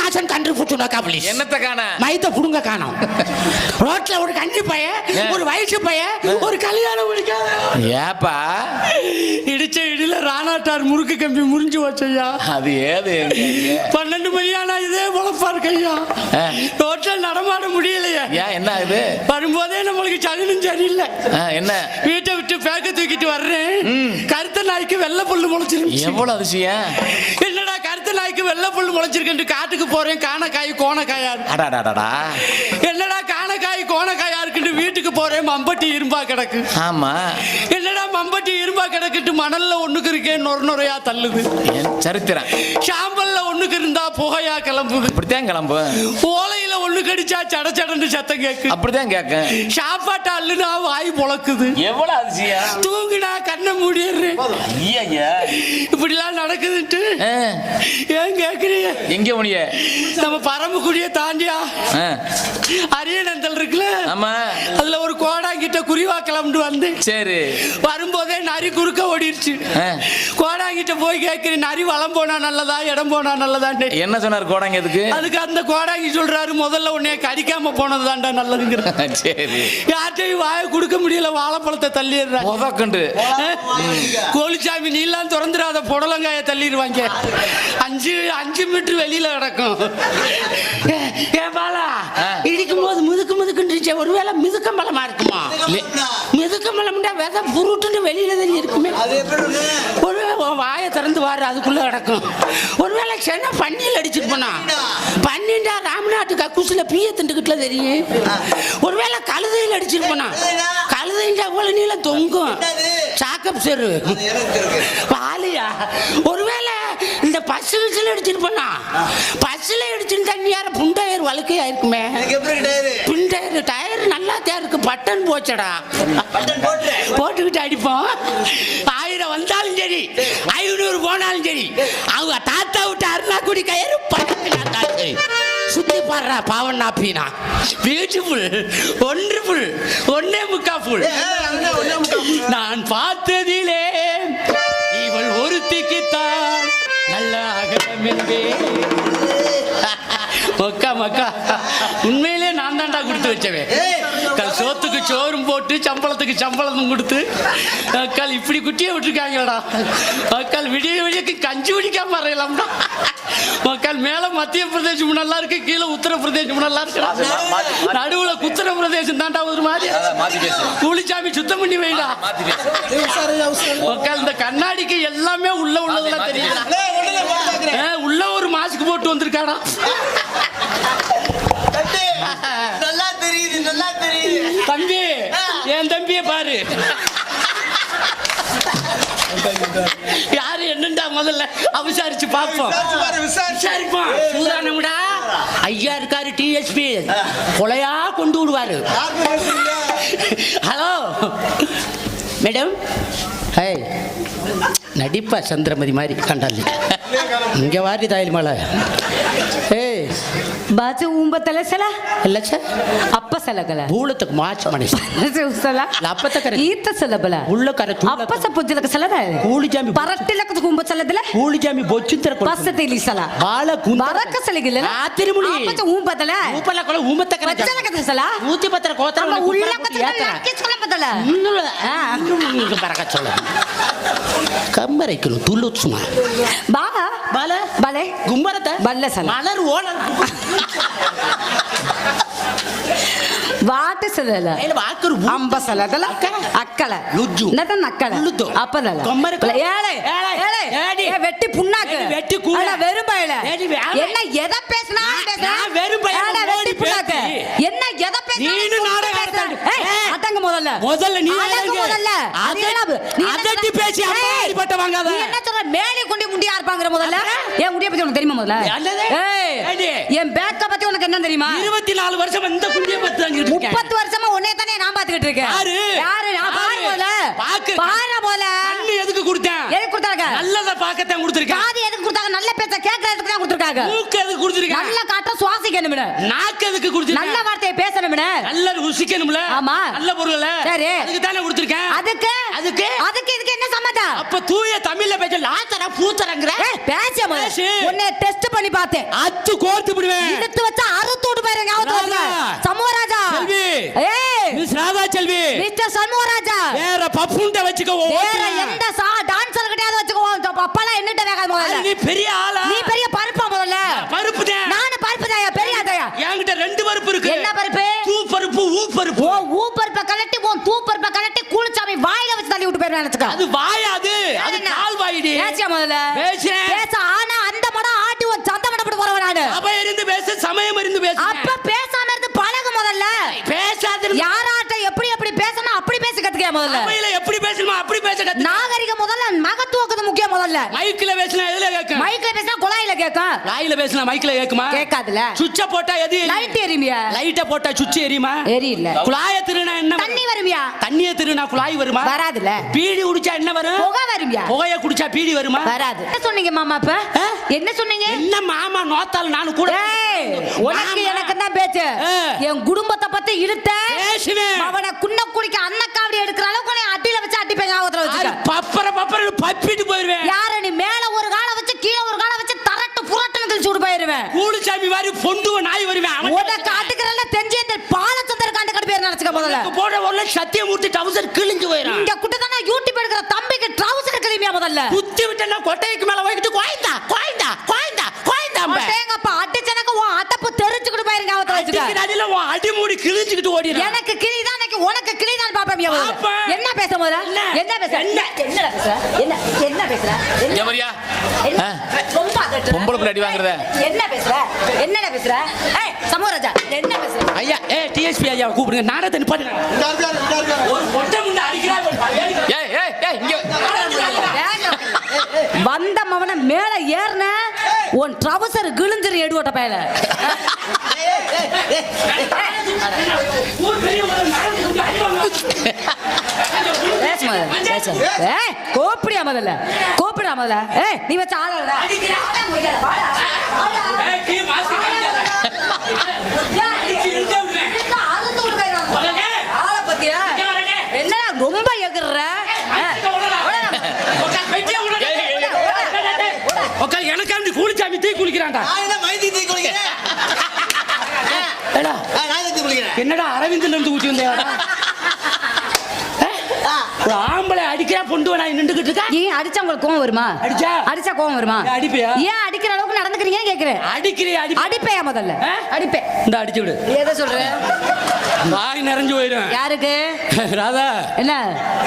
மாசம் கன்று புட்டுனாக்கா ப்ளீஸ். என்னத்த காண? மைத்த புடுங்க காணோம். ரோட்ல ஒரு கன்னி பையன், ஒரு வயசு பையன், ஒரு கல்யாணம் முடிக்காத. ஏப்பா இடிச்ச இடியில ராணாட்டார் முறுக்கு கம்பி முறிஞ்சு வச்சையா. அது ஏது? 12 மணி ஆனா இதே பொழப்பா இருக்கையா. ரோட்ல நடமாட முடியலையே. ஏன் என்ன ஆகுது? வரும்போதே நம்மளுக்கு சகுனம் சரியில்லை. என்ன? வீட்டை விட்டு பேக்க தூக்கிட்டு வர்றேன், கருத்த நாய்க்கு வெள்ளை புல்லு முளைச்சிருக்கு. எவ்வளவு அதிசயம்! என்னடா கருத்த நாய்க்கு வெள்ளை புல்லு முளைச்சிருக்கு, காட்டுக்கு போறேன், காணக்காய் கோணக்காயா. என்னடா காணக்காய் கோணக்காயா இருக்குன்னு வீட்டுக்கு போறேன், மம்பட்டி இரும்பா கிடக்கு. ஆமா. என்னடா மம்பட்டி இரும்பா கிடக்குட்டு மணல்ல ஒண்ணுக்கு இருக்கேன், நொறையா தள்ளுது. சரித்திரம். சாம்பல்ல ஒண்ணுக்கு இருந்தா புகையா கிளம்புது. அப்படித்தான் கிளம்பு. ஓலையில ஒண்ணு கடிச்சா சட சடன்னு சத்தம் கேக்கு. அப்படித்தான் கேட்க. சாப்பாட்டு அள்ளுனா வாய் பொளக்குது. எவ்வளவு அதிசயம்! தூங்குனா கண்ணை மூடிடுறேன். இப்படிலாம் நடக்குதுன்ட்டு ஏன் கேக்குறீங்க? எங்க முடிய? நம்ம பரம்புக்குடிய தாண்டியா அரியநந்தல் இருக்குல்ல, ஆமா, அதுல ஒரு கோடாங்கிட்ட குறிவா கிளம்பிட்டு வந்து, சரி வரும்போதே நரி குறுக்க ஓடிடுச்சு. கோடாங்கிட்ட போய் கேட்கிறேன், நரி வளம் போனா நல்லதா இடம் போனா நல்லதா? என்ன சொன்னார் கோடாங்க? எதுக்கு? அதுக்கு அந்த கோடாங்கி சொல்றாரு, முதல்ல உன்னைய கடிக்காம போனதுதான்டா நல்லதுங்கிற. சரி, யார்ட்டையும் வாய கொடுக்க முடியல, வாழைப்பழத்தை தள்ளிடுறாங்க. கோழிச்சாமி நீலாம் திறந்துடாத, புடலங்காய தள்ளிடுவாங்க. 5 மீட்டர் வெளியில கிடக்கும். இடிக்கும் போது முதுக்கு முதுக்குன்னு, ஒருவேளை மிதுக்கம்பலமா இருக்குமா? மிதுக்கம்பலம்டா விதை புருட்டுன்னு வெளியில தள்ளி இருக்குமே. ஒருவேளை வாயை திறந்து வாரு, அதுக்குள்ள கிடக்கும். ஒருவேளை சென்னை பன்னியில் அடிச்சுட்டு போனா, பன்னிண்டா ராமநாட்டு கக்கூசில பீய திண்டுக்கிட்டுல தெரியும். ஒருவேளை கழுதையில் அடிச்சுட்டு போனா, கழுதைண்டா போல நீளம் தொங்கும். சாக்கப் செரு பாலியா. ஒருவேளை இந்த பஸ் விசில் அடிச்சுட்டு போனா, பஸ்ல அடிச்சுட்டு தண்ணியார புண்டயர் வழுக்கையா இருக்குமே. புண்டயர் டயர் நல்லா தேருக்கு, பட்டன் போச்சடா, போட்டுக்கிட்டு அடிப்போம். 1000 வந்தாலும் சரி, 500 போனாலும் சரி, அவங்க தாத்தா விட்டு அருணாக்குடி கயிறு படத்தினாத்தான் சரி. சுத்தி பாடுறா பாவன் நாப்பினா, பியூட்டிஃபுல், ஒண்டர்ஃபுல், ஒன்னே முக்கா ஃபுல். நான் பார்த்ததிலே இவள் ஒருத்திக்குத்தான் நல்ல அகலமென்பே. மக்கா மக்கா, உண்மையிலே நான் தான்டா கொடுத்து வச்சவேன். சோத்துக்கு சோறும் போட்டு, சம்பளத்துக்கு சம்பளமும் கொடுத்து, மக்கள் இப்படி குட்டியை விட்டுருக்காங்களடா. மக்கள் விடிய விடியக்கு கஞ்சி குடிக்காம வரையலாம்டா. மக்கள் மேல மத்திய பிரதேசம் நல்லா இருக்கு, கீழே உத்தரப்பிரதேசம் நல்லா இருக்கு, நடுவுல குத்தர பிரதேசம் தாண்டா ஒரு மாதிரி. கூலிச்சாமி சுத்தம் பண்ணி வைடா. மக்கள் இந்த கண்ணாடிக்கு எல்லாமே உள்ள உள்ளதெல்லாம் தெரியல. உள்ள ஒரு மாஸ்க் போட்டு வந்திருக்காடா. நல்லா தெரியுது, நல்லா தெரியுது. தம்பி, என் தம்பியை பாரு. யாரு என்னண்டா முதல்ல விசாரிச்சு பார்ப்போம். விசாரிப்போம். சூதானம்டா ஐயா இருக்காரு, டிஎஸ்பி கொலையா கொண்டு விடுவாரு. Hello madam. நடிப்பா சந்திரமதி மாதிரி கண்டாலி. இங்க வாரி தாயில் மலை. बाजू उंबतला चला लच्छा अप्पा चला गला बोलत माच मनीष चला लापता करे ईत चला बला उल्ल करे अप्पा सा पुजला चला दा कोळी जामी परट्टिला कत कुंब चला दिला कोळी जामी बोचिंतर बस तेली चला बाळ कुंब बारक चला गेले ना आतिरी मुळी अप्पा उंबतला ऊपला कोळ उंबत करे चला कत चला ऊती पत्र कोतर उल्ल कत यात्रा चला बदला बरका चला कमरे किलो तुलुच मा बाबा बाला बाले गुंबरता बल्ला चला मलर ओळ वाट सलला वाकरू अंब सलदला अक्कल लुज्जु नतन अक्कल अपदला ஏளே ஏளே ஏடி வெட்டி புண்ணாக்கு வெட்டி கூடா வெறும்பையில என்ன எத பேசனா நான் வெறும்பையில வெட்டி புண்ணாக்கு என்ன எத பேசனா நீ நாடகம் அடங்க முதல்ல நீ அடங்க முதல்ல அதட்டி பேசி அம்மாடி பட்ட வாங்காத நீ என்ன சொல்ற மேலே கொண்டு முண்டியா இருப்பாங்கற முதல்ல ஏன் முண்டிய பத்தி உனக்கு தெரியுமா முதல்ல ஏய் என் பேக்க பத்தி உனக்கு என்ன தெரியுமா 24 வருஷம் இந்த குண்டிய பத்தி தான் இருக்கேன் 30 வருஷமா உன்னை தானே நான் பாத்துக்கிட்டு இருக்கேன் யாரு நான் பாரு முதல்ல பாரு முதல்ல கண்ணு எதுக்கு கொடுத்தேன் எதுக்கு கொடுத்தாங்க நல்லத பாக்கத்தான் கொடுத்திருக்கேன் காது எதுக்கு கொடுத்தாங்க நல்ல பேச்ச கேக்குறதுக்கு தான் கொடுத்திருக்காங்க மூக்கு எதுக்கு கொடுத்திருக்காங்க நல்ல காட்ட சுவாசிக்கணும்ல நாக்கு எதுக்கு கொடுத்திருக்காங்க நல்ல வார்த்தையை பேசணும்ல நல்ல ருசிக்கணும்ல ஆமா நல்ல பொருள சரி அதுக்கு தானே கொடுத்திருக்கேன் அதுக்கு இதுக்கு என்ன சம்மதம் அப்ப தூய தமிழ்ல பேச்சு லாத்தரா பூத்தரங்கற பேச உன்னை டெஸ்ட் பண்ணி பார்த்தேன். அத்து கோர்த்து விடுவேன். இழுத்து வச்சா அறுத்து விட்டு போயிரு. ஞாபகத்துல சண்முகராஜா செல்வி. ஏய் மிஸ் ராதா செல்வி. மிஸ்டர் சண்முகராஜா வேற பப்புண்ட வச்சுக்கோ. வேற எந்த டான்சர் கிட்டயாவது வச்சுக்கோ. அப்பலாம் என்னட்ட வேகாத முதல்ல. நீ பெரிய ஆளா? நீ பெரிய பருப்பா முதல்ல? பருப்பு தான். நானு பருப்பு தாயா, பெரிய தாயா. என்கிட்ட 2 பருப்பு இருக்கு. என்ன பருப்பு? தூ பருப்பு, ஊ பருப்பு. ஓ ஊ பருப்பை கலட்டி உன் தூ பருப்பை கலட்டி கூலிச்சாமி வாயில வச்சு தள்ளி விட்டு போயிரு நினைச்சுக்க. அது வாயாது. அது கால் வாயிடி. பேசியா முதல்ல? பேசுறேன். பேச ஆனா அந்த மடம் ஆட்டி ஒரு சந்த மடப்பட்டு போறவன் நானு. அப்ப இருந்து பேச சமயம் இருந்து பேச. அப்ப பேசாம இருந்து பழகு முதல்ல. பேசாத. யாராட்ட எப்படி எப்படி பேசணும் அப்படி பேசி கத்துக்க முதல்ல. சபையில எப்படி பேசணுமா அப்படி பேச கத்து. நாகரிக முதல்ல, மகத்துவம் முக்கியம் முதல்ல. மைக்ல பேசினா எதுல கேக்கும்? மைக்ல பேசினா குழாயில கேக்கும். குழாயில பேசினா மைக்ல கேக்குமா? கேட்காதுல. சுவிட்ச போட்டா எது? லைட் எரியுமியா? லைட்ட போட்டா சுவிட்ச் எரியுமா? எரியல. குழாய திருனா என்ன? தண்ணி வருமியா? தண்ணிய திருனா குழாய் வருமா? வராதுல. பீடி குடிச்சா என்ன வரும்? புகை வருமியா? புகைய குடிச்சா பீடி வருமா? வராது. என்ன சொன்னீங்க மாமா? அப்ப என்ன சொன்னீங்க? என்ன மாமா நோத்தால் நான் கூட உனக்கு எனக்கு தான் பேச்சு. என் குடும்பத்தை பத்தி இழுத்த பேசுவேன். அவனை குன்ன குடிக்க அன்னக்காவடி எடுக்கிற அளவுக்கு நீ அடியில வச்சு அடிப்பேன். ஞாபகத்துல வச்சுக்க. பப்பர பப்பர பப்பிட்டு போயிருவேன். யார நீ மேல ஒரு காலை வச்சு கீழே ஒரு காலை வச்சு தரட்டு புரட்டுன்னு கிழிச்சு விட்டு போயிருவேன். கூலிச்சாமி மாதிரி பொண்டுவ நாய் வருவேன். உனக்கு அடிக்கிறல்ல தெரிஞ்சு இந்த பாலச்சந்தர் காண்ட கடு பேர் நினைச்சுக்க முதல்ல. போட ஒரு சத்தியமூர்த்தி டவுசர் கிழிஞ்சு போயிடும். இங்க குட்ட தான யூடியூப் எடுக்கிற தம்பிக்கு ட்ரவுசர் கிழிமியா முதல்ல. குத்தி விட்டனா கொட்டைக்கு மேல வைக்கிட்டு கோய்ந்தா கோய்ந்தா கோய்ந்தா கோய்ந்தா. அடேங்கப்பா அடிச்சனக்கு உன் அடப்பு தெரிஞ்சுக்கிட்டு போயிருங்க. ஞாபகத்துல வச்சுக்க. அடில உன் அடிமூடி கிழிஞ்சிட்டு ஓடிற. எனக்கு கிழிதான் இன்னைக்கு உனக்கு கிழிதான் பாப்பமியா முதல்ல. என்ன பேச முதல்ல? என்ன பேச? என்ன பேச? என்ன பேசுற? எவரியா? ரொம்ப அதட்ட. பொம்பளை பிள்ளை அடி வாங்குறத. என்ன பேசுற? என்னடா பேசுற? ஏய் சமூகராஜா என்ன பேசுற? ஐயா டிஎஸ்பி ஐயா கூப்பிடுங்க. நாடத்தை நிப்பாட்டுங்க. ஒரு பொட்டை முன்ன அடிக்கிறா. ஏய் ஏய் ஏய் இங்க வந்த மவன மேல ஏறன உன் ட்ரவுசர் கிழிஞ்சிரு எடுவட்ட பயல. கோப்பிடியா முதல்ல? கோப்பிடா முதல்ல. ஏய் நீ வச்ச ஆள என்ன ரொம்ப எகுற? எனக்காண்டி கூலிச்சாமி தீ குளிக்கிறான்டா. என்னடா அரவிந்தன் இருந்து ஊத்தி வந்தேடா. ஆம்பளை அடிக்கிறா பொண்டு நான் நின்றுகிட்டு இருக்கா. ஏன் அடிச்சா உங்களுக்கு கோவம் வருமா? அடிச்சா கோவம் வருமா? அடிப்பையா? ஏன் அடிக்கிற அளவுக்கு நடந்துக்கிறீங்கன்னு கேக்குறேன். அடிக்கிறியா? அடிப்பையா முதல்ல? அடிப்பேன். இந்த அடிச்சு விடு. எதை சொல்ற? வாய் நிறைஞ்சு போயிடும். யாருக்கு? ராதா என்ன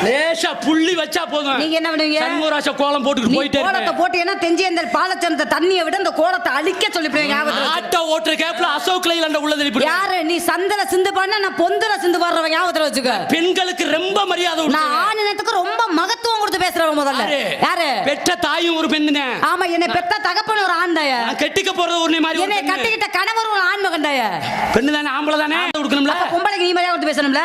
லேசா புள்ளி வச்சா போதும். நீங்க என்ன பண்ணுவீங்க? சண்முகராஜ கோலம் போட்டுட்டு போயிட்டே கோலத்தை போட்டீங்கன்னா தெஞ்சி அந்த பாலச்சந்த தண்ணியை விட அந்த கோலத்தை அழிக்க சொல்லிடுவீங்க. ஆட்டோ ஓட்டுற கேப்ல அசோக் லைலாண்ட உள்ளது இப்படி. யாரு நீ சந்தன சிந்து பண்ண நான் பொந்தன சிந்து பாடுறவன். ஞாபகத்துல வச்சுக்க. பெண்களுக்கு ரொம்ப மரியாதை உண்டு. நான் ஆணினத்துக்கு ரொம்ப மகத்துவம் கொடுத்து பேசுறவன் முதல்ல. யாரு? பெற்ற தாயும் ஒரு பெண்ணுனே. ஆமா என்னை பெத்த தகப்பன் ஒரு ஆண் தாயா. கட்டிக்க போறது ஒரு மாதிரி. என்னை கட்டிக்கிட்ட கணவர் ஒரு ஆண் மகன் தாயா. பெண்ணு தானே ஆம்பளை தானே கொடுக்கணும்ல. பொம்பளைக்கு நீ மரியாதை கொடுத்து பேசணும்ல.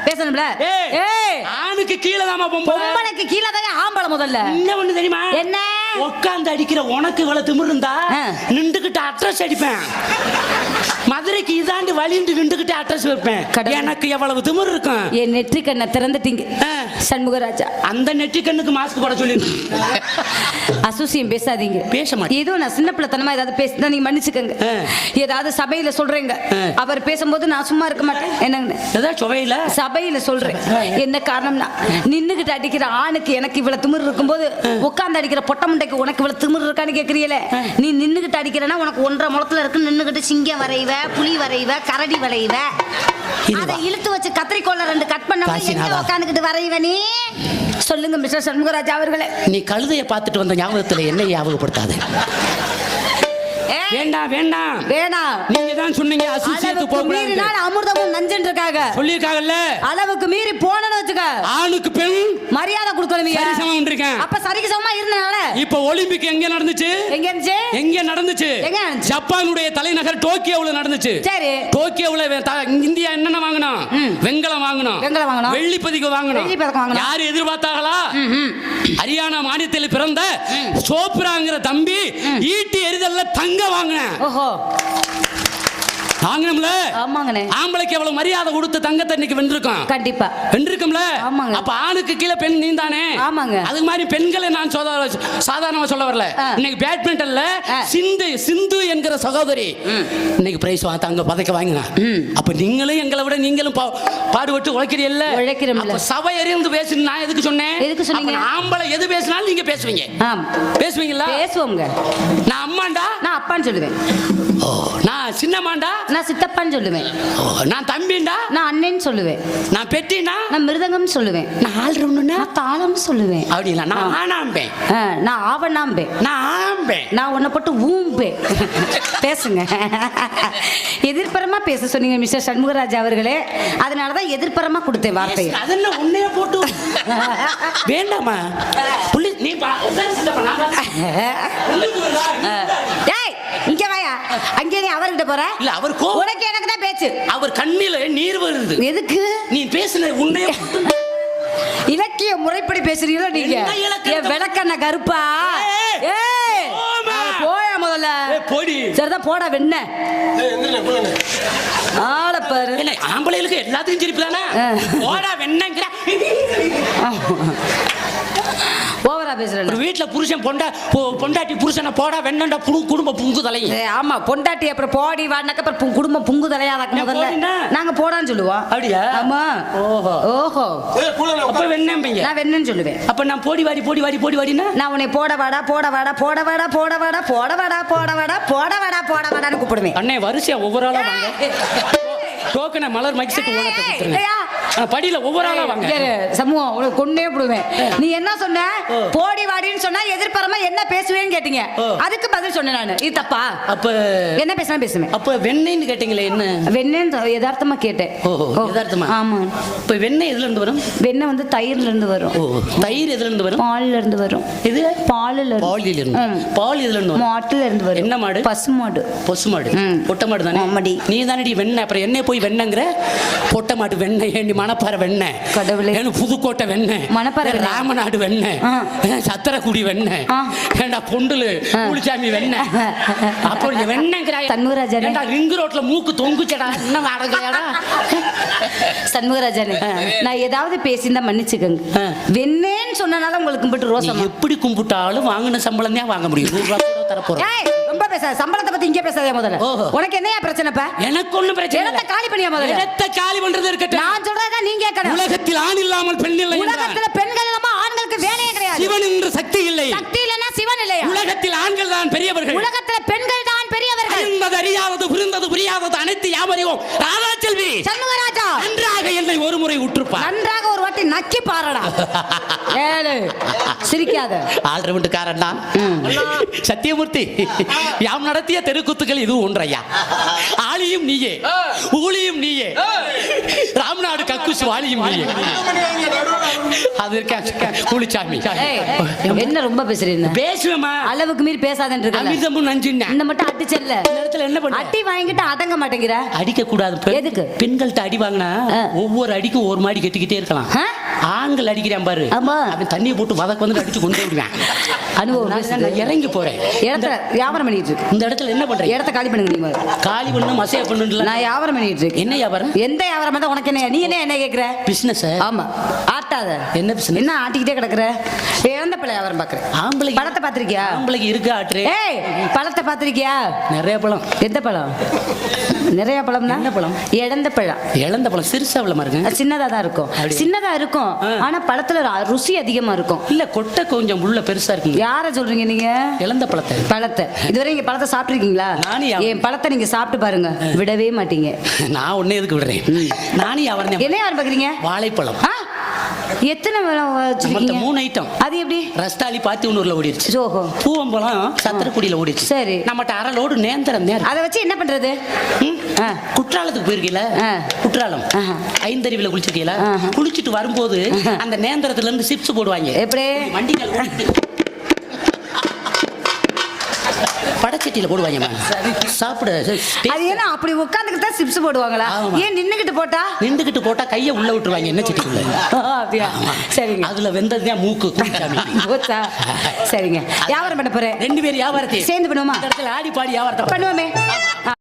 பேசணும்ல. ஏய் ஆணுக்கு கீழ தாமா பொம்பளைக்கு கீழ தானே ஆம்பளை முதல்ல. என்ன ஒண்ணு தெரியுமா? என்ன? உட்கார்ந்து அடிக்கிற உனக்கு இவ்வளவு திமிரு இருந்தா நின்றுகிட்டு அட்ரஸ் அடிப்பேன். மதுரைக்கு இதாண்டு வழிந்து நின்றுகிட்டு அட்ரஸ் வைப்பேன். எனக்கு எவ்வளவு திமிரு இருக்கும். என் நெற்றி கண்ணை திறந்துட்டீங்க சண்முகராஜா. அந்த நெற்றி கண்ணுக்கு மாஸ்க் போட சொல்லி அசூசியம் பேசாதீங்க. பேச மாட்டேன். ஏதோ நான் சின்ன பிள்ளைத்தனமா ஏதாவது பேசினா நீங்க மன்னிச்சுக்கங்க. ஏதாவது சபையில சொல்றேங்க அவர் பேசும்போது நான் சும்மா இருக்க மாட்டேன். என்னங்க சுவையில சபையில சொல்றேன். என்ன காரணம்னா நின்னுகிட்டு அடிக்கிற ஆணுக்கு எனக்கு இவ்வளவு திமிரு இருக்கும்போது உட்கார்ந்து அடிக்கிற பொட்ட முண்டைக்கு உனக்கு இவ்வளவு திமிரு இருக்கான்னு கேக்குறீங்களே. நீ நின்னுகிட்டு அடிக்கிறனா உனக்கு 1.5 முழத்துல இருக்கு. நின்னுகிட்டு சிங்கம் வரைவ, புலி வரைவ, கரடி வரைவ, அதை இழுத்து வச்சு கத்திரிக்கோல்ல 2 கட் பண்ண உட்காந்துக்கிட்டு வரைவ. நீ சொல்லுங்க மிஸ்டர் சண்முகராஜா அவர்களே. நீ கழுதைய பார்த்துட்டு வந்த ஞாபகத்துல என்ன ஞாபகப்படுத்தாது. வேண்டாம் வேண்டாம் வேண்டாம். நீங்க தான் சொன்னீங்க அசுசியத்துக்கு போக கூடாது. அமிர்தமும் நஞ்சன் இருக்காங்க சொல்லிருக்காங்கல்ல. அளவுக்கு மீறி போனன்னு வச்சுக்க ஆணுக்கு பெண் மரியாதை கொடுக்கணும். சரிசமம் இருக்கேன். அப்ப சரிசமமா இருந்தனால இப்ப ஒலிம்பிக் எங்க நடந்துச்சு? எங்க நடந்துச்சு? ஜப்பானுடைய தலைநகர் டோக்கியோவுல நடந்துச்சு. சரி டோக்கியோவுல இந்தியா என்னென்ன வாங்கணும்? வெங்கலம் வாங்கணும். வெள்ளி பதிவு வாங்கணும். யாரு எதிர்பார்த்தாங்களா? ஹரியானா மாநிலத்தில் பிறந்த சோப்ராங்கிற தம்பி ஈட்டி எரிதல்ல தங்க வாங்கினேன். வாங்கணும்ல. ஆமாங்கண்ணே. ஆம்பளைக்கு எவ்வளவு மரியாதை கொடுத்து தங்கத்தை இன்னைக்கு வென்றிருக்கோம். கண்டிப்பா வென்றிருக்கோம்ல. ஆமாங்க. அப்ப ஆணுக்கு கீழே பெண் நீ தானே. ஆமாங்க. அது மாதிரி பெண்களை நான் சாதாரணமா சொல்ல வரல. இன்னைக்கு பேட்மிண்டன்ல சிந்து என்கிற சகோதரி இன்னைக்கு பிரைஸ் தங்க பதக்க வாங்கினா. அப்ப நீங்களும் எங்களை விட நீங்களும் பாடுபட்டு உழைக்கிறீல்ல. உழைக்கிறோம்ல. சபை எறிந்து பேசணும். நான் எதுக்கு சொன்னேன்? எதுக்கு சொன்னீங்க? ஆம்பளை எது பேசினாலும் நீங்க பேசுவீங்க. பேசுவீங்களா? பேசுவோங்க. நான் அம்மாண்டா நான் அப்பான்னு சொல்லுவேன். நான் சின்னமாண்டா நான் சித்தப்பான்னு சொல்லுவேன். நான் தம்பிண்டா நான் அண்ணன் சொல்லுவேன். நான் பெட்டினா நான் மிருதங்கம் சொல்லுவேன். நான் ஆல்ரவுண்டுனா நான் தாளம் சொல்லுவேன். அப்படிங்களா? நான் ஆனாம்பேன். நான் ஆவணாம்பேன். நான் ஆம்பேன். நான் உன்னை போட்டு ஊம்பே. பேசுங்க. எதிர்பரமா பேச சொன்னீங்க மிஸ்டர் சண்முகராஜ் அவர்களே. அதனாலதான் எதிர்பரமா கொடுத்தேன் வார்த்தையை. அதெல்லாம் உன்னைய போட்டு வேண்டாமா புள்ளி நீ இங்க வாயா. அங்கே நீ அவர்கிட்ட போற இல்ல. அவர் உனக்கு எனக்கு தான் பேச்சு. அவர் கண்ணில நீர் வருது. எதுக்கு? நீ பேசுன உன்னைய இலக்கிய முறைப்படி பேசுறீங்களோ நீங்க? விளக்கண்ண கருப்பா. போய முதல்ல போடி. சரிதான் போட வெண்ண ஆள பாரு. ஆம்பளைகளுக்கு எல்லாத்தையும் சிரிப்பு தானே. போடா வெண்ணங்கிற ஓவரா பேசுறேன். ஒரு வீட்டுல புருஷன் பொண்டாட்டி புருஷனை போடா வெண்ணண்டா குடும்பம் புங்கு தலையும். ஆமா பொண்டாட்டி அப்புறம் போடி வாடினாக்க அப்புறம் குடும்பம் புங்கு தலையாதாக்க முதல்ல நாங்க போடான்னு சொல்லுவோம். அப்படியா? ஆமா. ஓஹோ ஓஹோ. அப்ப வெண்ணம்பீங்க. நான் வெண்ணன்னு சொல்லுவேன். அப்ப நான் போடி வாடினா நான் உன்னை போட வாடா போடவாடான்னு கூப்பிடுவேன். அண்ணே வரிசையா ஒவ்வொரு ஆளா வாங்க. டோக்கனை மலர் மைக்ஸுக்கு ஓனத்தை கொடுத்துருங்க. படியில ஒவ்வொரு ஆளா வாங்க. சமூகம் உனக்கு கொன்னே போடுவேன். நீ என்ன சொன்ன? போடி வாடின்னு சொன்னா எதிர்பரமா என்ன பேசுவேன்னு கேட்டீங்க. அதுக்கு பதில் சொன்னேன் நானு. இது தப்பா? அப்ப என்ன பேசுவேன். அப்ப வெண்ணெய்ன்னு கேட்டீங்களே என்ன? வெண்ணெய் யதார்த்தமா கேட்டேன். யதார்த்தமா? ஆமா. இப்ப வெண்ணெய் எதுல இருந்து வரும்? வெண்ணெய் வந்து தயிர்ல இருந்து வரும். தயிர் எதுல இருந்து வரும்? பால்ல இருந்து வரும். இது பால் எதுல இருந்து? மாட்டுல இருந்து வரும். என்ன மாடு? பசு மாடு. பொட்டை மாடு தானே. நீ தானடி வெண்ணெய். அப்புறம் என்ன போய் வெண்ணங்கிற? பொட்டை மாட்டு வெண்ணெய். மணப்பாறை வெண்ணெய். கடவுளே. புதுக்கோட்டை வெண்ணெய். மணப்பாறை ராமநாடு வெண்ணெய். சத்திரக்குடி வெண்ணெய். ஏண்டா பொண்டுல கூலிச்சாமி வெண்ணெய். அப்புறம் வெண்ணங்கிற சண்முகராஜன் ரிங் ரோட்ல மூக்கு தொங்குச்சடா. என்ன வாடகையாடா? சண்முகராஜன் நான் ஏதாவது பேசியிருந்தா மன்னிச்சுக்கங்க. வெண்ணேன்னு சொன்னனால உங்களுக்கு கும்பிட்டு ரோசம். எப்படி கும்பிட்டாலும் வாங்கின சம்பளம் தான் வாங்க முடியும். 100 ரூபாய் தரப்போறோம். ரொம்ப பேசாத. சம்பளத்தை பத்தி இங்கே பேசாதே முதல்ல. உனக்கு என்னையா பிரச்சனைப்பா? எனக்கு ஒண்ணும் பிரச்சனை இல்ல. இடத்தை காலி பண்ணியா முதல்ல. இடத்தை காலி பண்றது இருக்கட்டும். நான் சொல்றதா நீங்க கேட்கணும். உலகத்தில் ஆண் இல்லாமல் பெண் இல்லை. உலகத்துல பெண்கள் இல்லாம ஆண்களுக்கு வேலையே கிடையாது. சிவன் என்ற சக்தி இல்லை. சக்தி இல்லனா சிவன் இல்லையா? உலகத்தில் ஆண்கள் தான் பெரியவர்கள். உலகத்துல பெண்கள் தான் பெரியவர்கள். அறிந்தது அறியாதது புரிந்தது புரியாதது அனைத்து யாவரையும் ராதா செல்வி சண்முகராஜா நன்றாக என்னை ஒரு முறை உற்றுப்பா. நன்றாக ஒரு வாட்டி நக்கி பாருடா. ஏழு சிரிக்காத. ஆல்ரவுண்ட் காரண்டா சத்தியமூர்த்தி. யாம் நடத்திய தெருக்கூத்துக்கள் இது ஒன்றையா. ஆளியும் நீயே, ஊழியும் நீயே, ராம்நாடு கக்குஸ் வாளியும் நீயே. அது கூலிச்சாமி. என்ன ரொம்ப பேசுறீங்க? பேசுவேமா? அளவுக்கு மீறி பேசாதன்னு அமிர்தமும் நஞ்சுன்னா இந்த மட்டும் அடிச்சல்ல. இந்த இடத்துல என்ன பண்ண? அடி வாங்கிட்டு அடங்க மாட்டேங்கிற. அடிக்க கூடாது. எதுக்கு? பெண்கள்ட்ட அடி வாங்கினா ஒவ்வொரு அடிக்கும் ஒரு மாடி கட்டிக்கிட்டே இருக்கலாம். ஆண்கள் அடிக்கிறான் பாரு. அவன் தண்ணியை போட்டு வதக்கு வந்து அடிச்சு கொண்டு விடுவேன். அனுபவம். நான் இறங்கி போறேன். இடத்துல வியாபாரம் பண்ணிட்டு இருக்கு. இந்த இடத்துல என்ன பண்றேன்? இடத்த காலி பண்ணுங்க. நீங்க காலி பண்ணு மசையா பண்ணு. நான் வியாபாரம் பண்ணிட்டு இருக்கேன். என்ன வியாபாரம்? எந்த வியாபாரம் தான் உனக்கு என்ன? நீ என்ன கேக்குற? பிசினஸ். ஆமா. ஆட்டாத. என்ன பிசினஸ்? என்ன ஆட்டிக்கிட்டே கிடக்குற? இழந்த பழ வியாபாரம் பாக்குறேன். ஆம்பளை பழத்தை பாத்திருக்கியா? ஆம்பளைக்கு இருக்கு ஆட்ரு. ஏய் பழத்தை பாத்திருக்கியா? நிறைய பழம். எந்த பழம்? நிறைய பழம்னா என்ன பழம்? இழந்த பழம். இழந்த பழம் சிறுசா பழமா இருக்கு. சின்னதா தான் இருக்கும். சின்னதா இருக்கும். ஆனா பழத்துல ருசி அதிகமா இருக்கும். இல்ல கொட்டை கொஞ்சம் உள்ள பெருசா இருக்கு. யார சொல்றீங்க நீங்க? இழந்த பழத்தை. இதுவரை நீங்க பழத்தை சாப்பிட்டுருக்கீங்களா? என் பழத்தை நீங்க சாப்பிட்டு பாருங்க, விடவே மாட்டீங்க. நான் ஒன்னே எதுக்கு விடுறேன்? நானே அவர்தான். என்ன யார் பாக்குறீங்க? வாழைப்பழம். எத்தனை வச்சிருக்கீங்க? 3 ஐட்டம். அது எப்படி? ரஸ்தாலி பாத்தியூர்ல ஓடிடுச்சு. ஓஹோ. பூவம்பழம் சத்திரக்குடியில ஓடிடுச்சு. சரி. நம்மட்ட அரை லோடு நேந்திரம் நேரம். அதை வச்சு என்ன பண்றது? குற்றாலத்துக்கு போயிருக்கீல? குற்றாலம் 5 அருவியில குளிச்சிருக்கீங்களா? குளிச்சுட்டு வரும்போது அந்த நேந்திரத்துல இருந்து சிப்ஸ் போடுவாங்க. எப்படி? வண்டிகள் படச்சட்டியில போடுவாங்க. சாப்பிட அது ஏன்னா அப்படி உட்கார்ந்துக்கிட்டு தான் சிப்ஸ் போடுவாங்களா? ஏன் நின்னுகிட்டு போட்டா? நின்னுகிட்டு போட்டா கையை உள்ள விட்டுருவாங்க. என்ன சட்டிக்குள்ள? அப்படியா? சரிங்க. அதுல வெந்ததுதான் மூக்கு. போச்சா? சரிங்க. வியாபாரம் பண்ண போறேன். 2 பேர் வியாபாரத்தை சேர்ந்து பண்ணுவோமா? ஆடி பாடி வியாபாரத்தை பண்ணுவோமே.